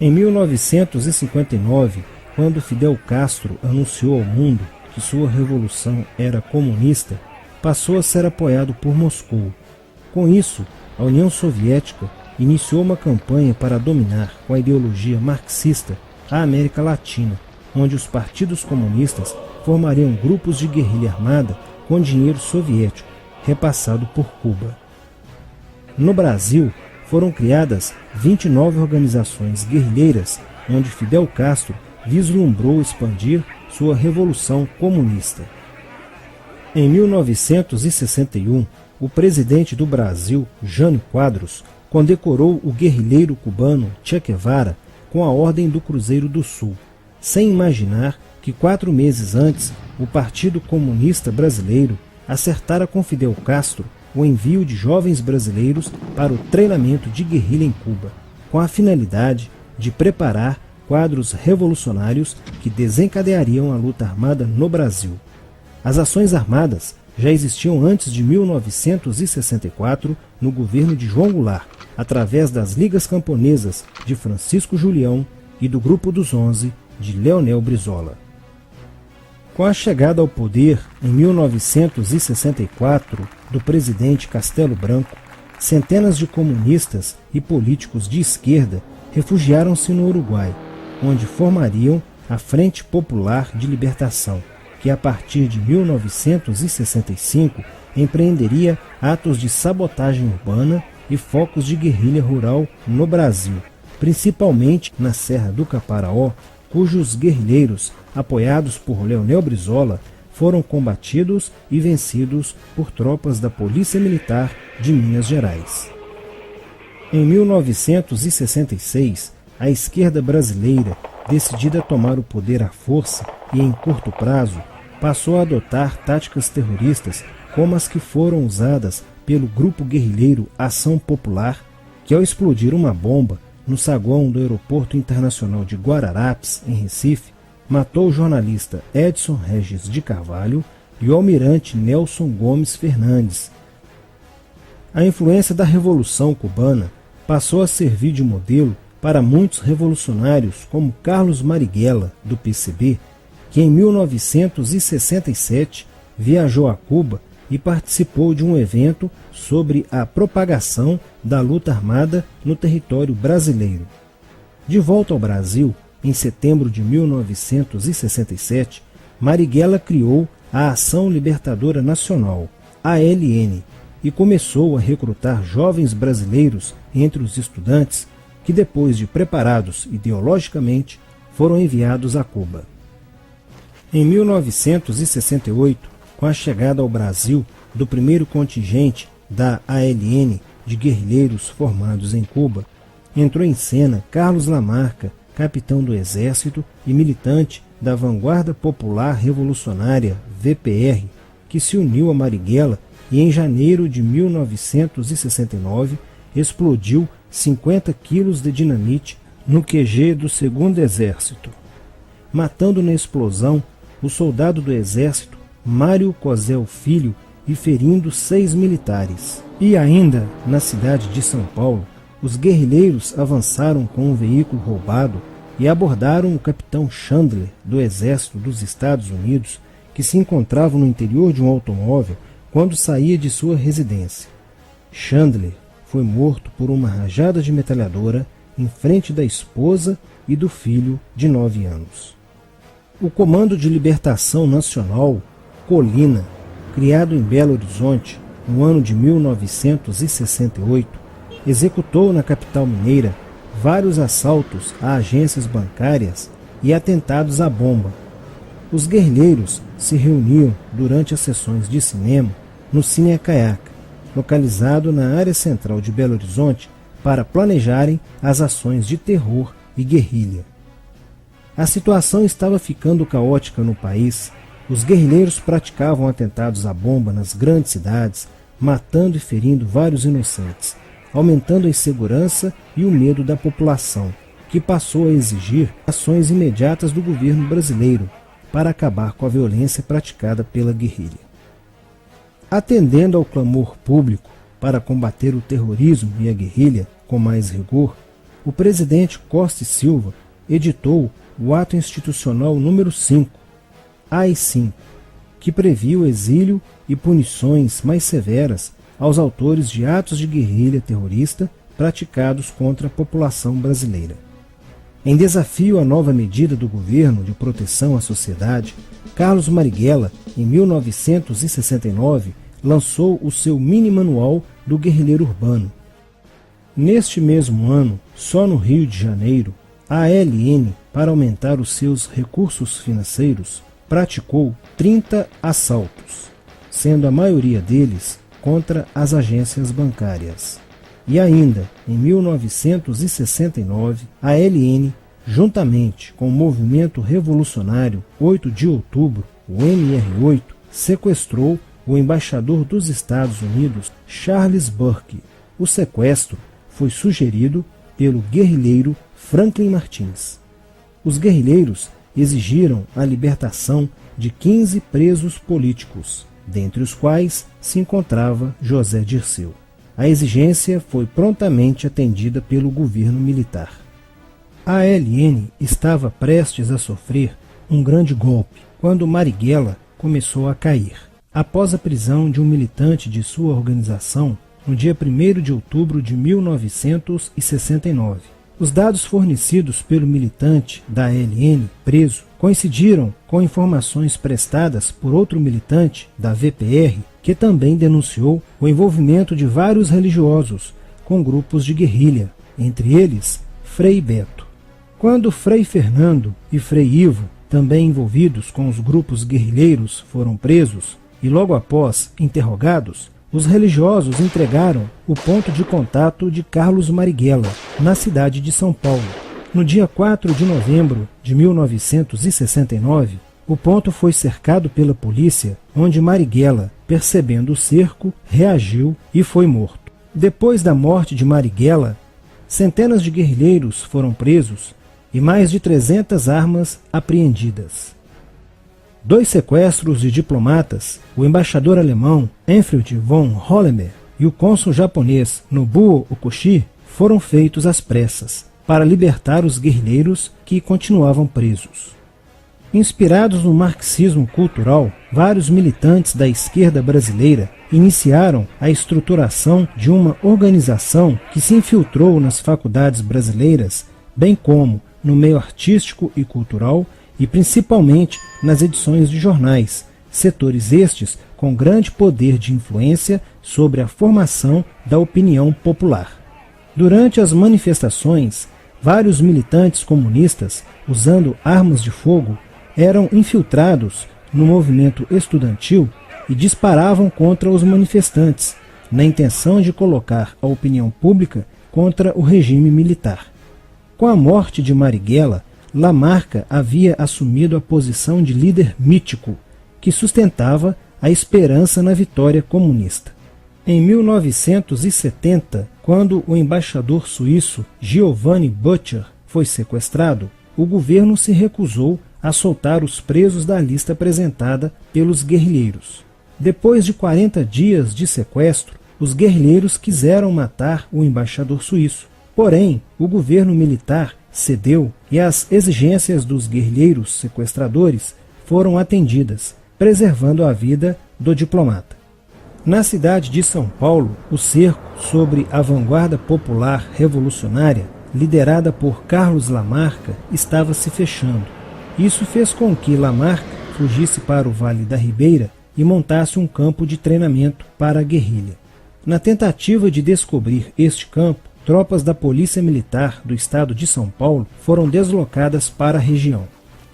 Em 1959, quando Fidel Castro anunciou ao mundo que sua revolução era comunista, passou a ser apoiado por Moscou. Com isso, a União Soviética iniciou uma campanha para dominar com a ideologia marxista a América Latina, onde os partidos comunistas formariam grupos de guerrilha armada com dinheiro soviético, repassado por Cuba. No Brasil, foram criadas 29 organizações guerrilheiras, onde Fidel Castro vislumbrou expandir sua revolução comunista. Em 1961, o presidente do Brasil, Jânio Quadros, condecorou o guerrilheiro cubano Che Guevara com a Ordem do Cruzeiro do Sul, sem imaginar que 4 meses antes o Partido Comunista Brasileiro acertara com Fidel Castro o envio de jovens brasileiros para o treinamento de guerrilha em Cuba, com a finalidade de preparar quadros revolucionários que desencadeariam a luta armada no Brasil. As ações armadas já existiam antes de 1964 no governo de João Goulart, através das Ligas Camponesas de Francisco Julião e do Grupo dos 11 de Leonel Brizola. Com a chegada ao poder, em 1964, do presidente Castelo Branco, centenas de comunistas e políticos de esquerda refugiaram-se no Uruguai, onde formariam a Frente Popular de Libertação, que a partir de 1965 empreenderia atos de sabotagem urbana e focos de guerrilha rural no Brasil, principalmente na Serra do Caparaó, cujos guerrilheiros, apoiados por Leonel Brizola, foram combatidos e vencidos por tropas da Polícia Militar de Minas Gerais. Em 1966, a esquerda brasileira, decidida a tomar o poder à força e em curto prazo, passou a adotar táticas terroristas como as que foram usadas pelo grupo guerrilheiro Ação Popular, que ao explodir uma bomba no saguão do Aeroporto Internacional de Guararapes, em Recife, matou o jornalista Edson Regis de Carvalho e o almirante Nelson Gomes Fernandes. A influência da Revolução Cubana passou a servir de modelo para muitos revolucionários como Carlos Marighella, do PCB, que em 1967 viajou a Cuba e participou de um evento sobre a propagação da luta armada no território brasileiro. De volta ao Brasil, em setembro de 1967, Marighella criou a Ação Libertadora Nacional, ALN, e começou a recrutar jovens brasileiros entre os estudantes que, depois de preparados ideologicamente, foram enviados a Cuba. Em 1968, com a chegada ao Brasil do primeiro contingente da ALN de guerrilheiros formados em Cuba, entrou em cena Carlos Lamarca, capitão do Exército e militante da Vanguarda Popular Revolucionária, VPR, que se uniu a Marighella e em janeiro de 1969 explodiu 50 quilos de dinamite no QG do 2º Exército, matando na explosão o soldado do Exército Mário Cosel Filho e ferindo 6 militares. E ainda, na cidade de São Paulo, os guerrilheiros avançaram com um veículo roubado e abordaram o capitão Chandler, do Exército dos Estados Unidos, que se encontrava no interior de um automóvel quando saía de sua residência. Chandler foi morto por uma rajada de metralhadora em frente da esposa e do filho de 9 anos. O Comando de Libertação Nacional, Colina, criado em Belo Horizonte no ano de 1968, executou na capital mineira vários assaltos a agências bancárias e atentados à bomba. Os guerrilheiros se reuniam durante as sessões de cinema no Cine Caiaca, localizado na área central de Belo Horizonte, para planejarem as ações de terror e guerrilha. A situação estava ficando caótica no país. Os guerrilheiros praticavam atentados à bomba nas grandes cidades, matando e ferindo vários inocentes, aumentando a insegurança e o medo da população, que passou a exigir ações imediatas do governo brasileiro para acabar com a violência praticada pela guerrilha. Atendendo ao clamor público para combater o terrorismo e a guerrilha com mais rigor, o presidente Costa e Silva editou o Ato Institucional número 5, AI-5, que previa o exílio e punições mais severas aos autores de atos de guerrilha terrorista praticados contra a população brasileira. Em desafio à nova medida do governo de proteção à sociedade, Carlos Marighella, em 1969, lançou o seu mini-manual do guerrilheiro urbano. Neste mesmo ano, só no Rio de Janeiro, a ALN, para aumentar os seus recursos financeiros, praticou 30 assaltos, sendo a maioria deles contra as agências bancárias. E ainda, em 1969, a ALN, juntamente com o movimento revolucionário 8 de outubro, o MR8, sequestrou o embaixador dos Estados Unidos, Charles Burke. O sequestro foi sugerido pelo guerrilheiro Franklin Martins. Os guerrilheiros exigiram a libertação de 15 presos políticos, dentre os quais se encontrava José Dirceu. A exigência foi prontamente atendida pelo governo militar. A ALN estava prestes a sofrer um grande golpe quando Marighella começou a cair. Após a prisão de um militante de sua organização, no dia 1º de outubro de 1969. Os dados fornecidos pelo militante da ALN preso coincidiram com informações prestadas por outro militante da VPR, que também denunciou o envolvimento de vários religiosos com grupos de guerrilha, entre eles Frei Beto. Quando Frei Fernando e Frei Ivo, também envolvidos com os grupos guerrilheiros, foram presos e logo após interrogados, os religiosos entregaram o ponto de contato de Carlos Marighella, na cidade de São Paulo. No dia 4 de novembro de 1969, o ponto foi cercado pela polícia, onde Marighella, percebendo o cerco, reagiu e foi morto. Depois da morte de Marighella, centenas de guerrilheiros foram presos e mais de 300 armas apreendidas. 2 sequestros de diplomatas, o embaixador alemão Enfried von Hollemer e o cônsul japonês Nobuo Okushi, foram feitos às pressas para libertar os guerrilheiros que continuavam presos. Inspirados no marxismo cultural, vários militantes da esquerda brasileira iniciaram a estruturação de uma organização que se infiltrou nas faculdades brasileiras, bem como no meio artístico e cultural, e principalmente nas edições de jornais, setores estes com grande poder de influência sobre a formação da opinião popular. Durante as manifestações, vários militantes comunistas, usando armas de fogo, eram infiltrados no movimento estudantil e disparavam contra os manifestantes, na intenção de colocar a opinião pública contra o regime militar. Com a morte de Marighella, Lamarca havia assumido a posição de líder mítico, que sustentava a esperança na vitória comunista. Em 1970, quando o embaixador suíço Giovanni Butcher foi sequestrado, o governo se recusou a soltar os presos da lista apresentada pelos guerrilheiros. Depois de 40 dias de sequestro, os guerrilheiros quiseram matar o embaixador suíço. Porém, o governo militar cedeu e as exigências dos guerrilheiros sequestradores foram atendidas, preservando a vida do diplomata. Na cidade de São Paulo, o cerco sobre a vanguarda popular revolucionária, liderada por Carlos Lamarca, estava se fechando. Isso fez com que Lamarca fugisse para o Vale da Ribeira e montasse um campo de treinamento para a guerrilha. Na tentativa de descobrir este campo, tropas da Polícia Militar do estado de São Paulo foram deslocadas para a região.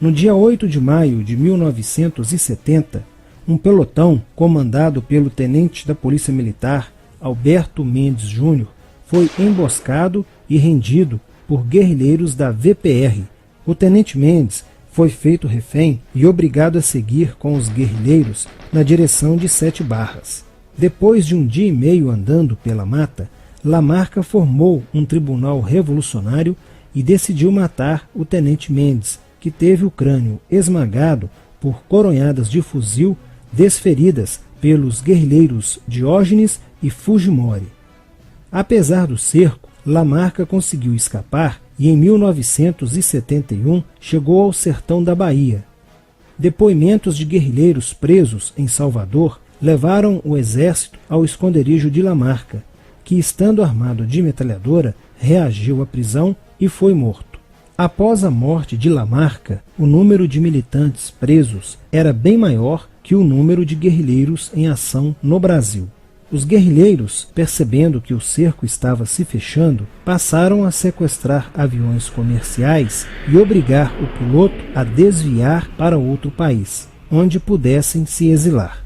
No dia 8 de maio de 1970, um pelotão comandado pelo tenente da Polícia Militar, Alberto Mendes Júnior, foi emboscado e rendido por guerrilheiros da VPR. O tenente Mendes foi feito refém e obrigado a seguir com os guerrilheiros na direção de 7 Barras. Depois de um dia e meio andando pela mata, Lamarca formou um tribunal revolucionário e decidiu matar o tenente Mendes, que teve o crânio esmagado por coronhadas de fuzil desferidas pelos guerrilheiros Diógenes e Fujimori. Apesar do cerco, Lamarca conseguiu escapar e em 1971 chegou ao sertão da Bahia. Depoimentos de guerrilheiros presos em Salvador levaram o exército ao esconderijo de Lamarca, que, estando armado de metralhadora, reagiu à prisão e foi morto. Após a morte de Lamarca, o número de militantes presos era bem maior que o número de guerrilheiros em ação no Brasil. Os guerrilheiros, percebendo que o cerco estava se fechando, passaram a sequestrar aviões comerciais e obrigar o piloto a desviar para outro país, onde pudessem se exilar.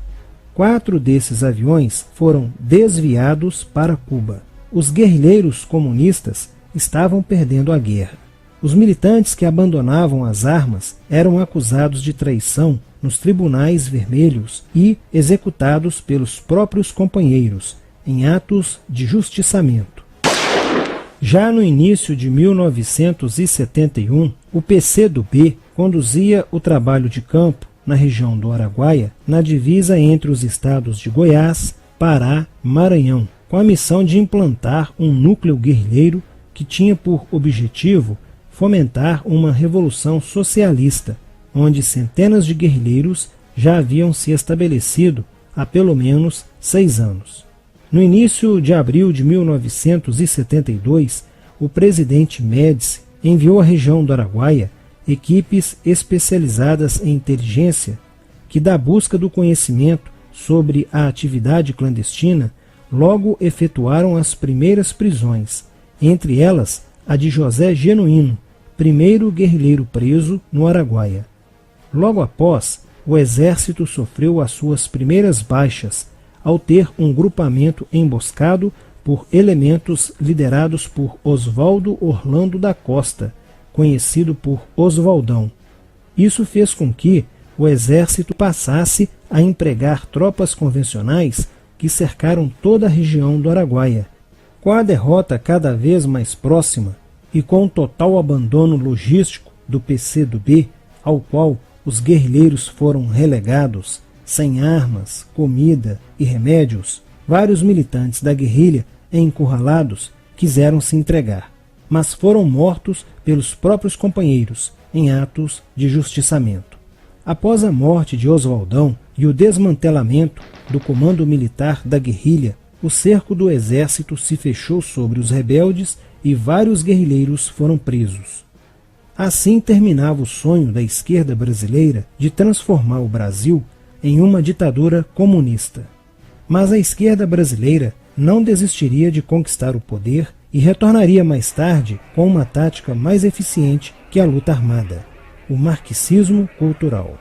4 desses aviões foram desviados para Cuba. Os guerrilheiros comunistas estavam perdendo a guerra. Os militantes que abandonavam as armas eram acusados de traição nos tribunais vermelhos e executados pelos próprios companheiros, em atos de justiçamento. Já no início de 1971, o PCdoB conduzia o trabalho de campo na região do Araguaia, na divisa entre os estados de Goiás, Pará e Maranhão, com a missão de implantar um núcleo guerrilheiro que tinha por objetivo fomentar uma revolução socialista, onde centenas de guerrilheiros já haviam se estabelecido há pelo menos 6 anos. No início de abril de 1972, o presidente Médici enviou à região do Araguaia equipes especializadas em inteligência que, da busca do conhecimento sobre a atividade clandestina, logo efetuaram as primeiras prisões, entre elas a de José Genuíno, primeiro guerrilheiro preso no Araguaia. Logo após, o exército sofreu as suas primeiras baixas, ao ter um grupamento emboscado por elementos liderados por Oswaldo Orlando da Costa, conhecido por Oswaldão. Isso fez com que o exército passasse a empregar tropas convencionais que cercaram toda a região do Araguaia. Com a derrota cada vez mais próxima e com o total abandono logístico do PCdoB, ao qual os guerrilheiros foram relegados, sem armas, comida e remédios, vários militantes da guerrilha, encurralados, quiseram se entregar, mas foram mortos pelos próprios companheiros em atos de justiçamento. Após a morte de Oswaldão e o desmantelamento do comando militar da guerrilha, o cerco do exército se fechou sobre os rebeldes e vários guerrilheiros foram presos. Assim terminava o sonho da esquerda brasileira de transformar o Brasil em uma ditadura comunista. Mas a esquerda brasileira não desistiria de conquistar o poder e retornaria mais tarde com uma tática mais eficiente que a luta armada: o marxismo cultural.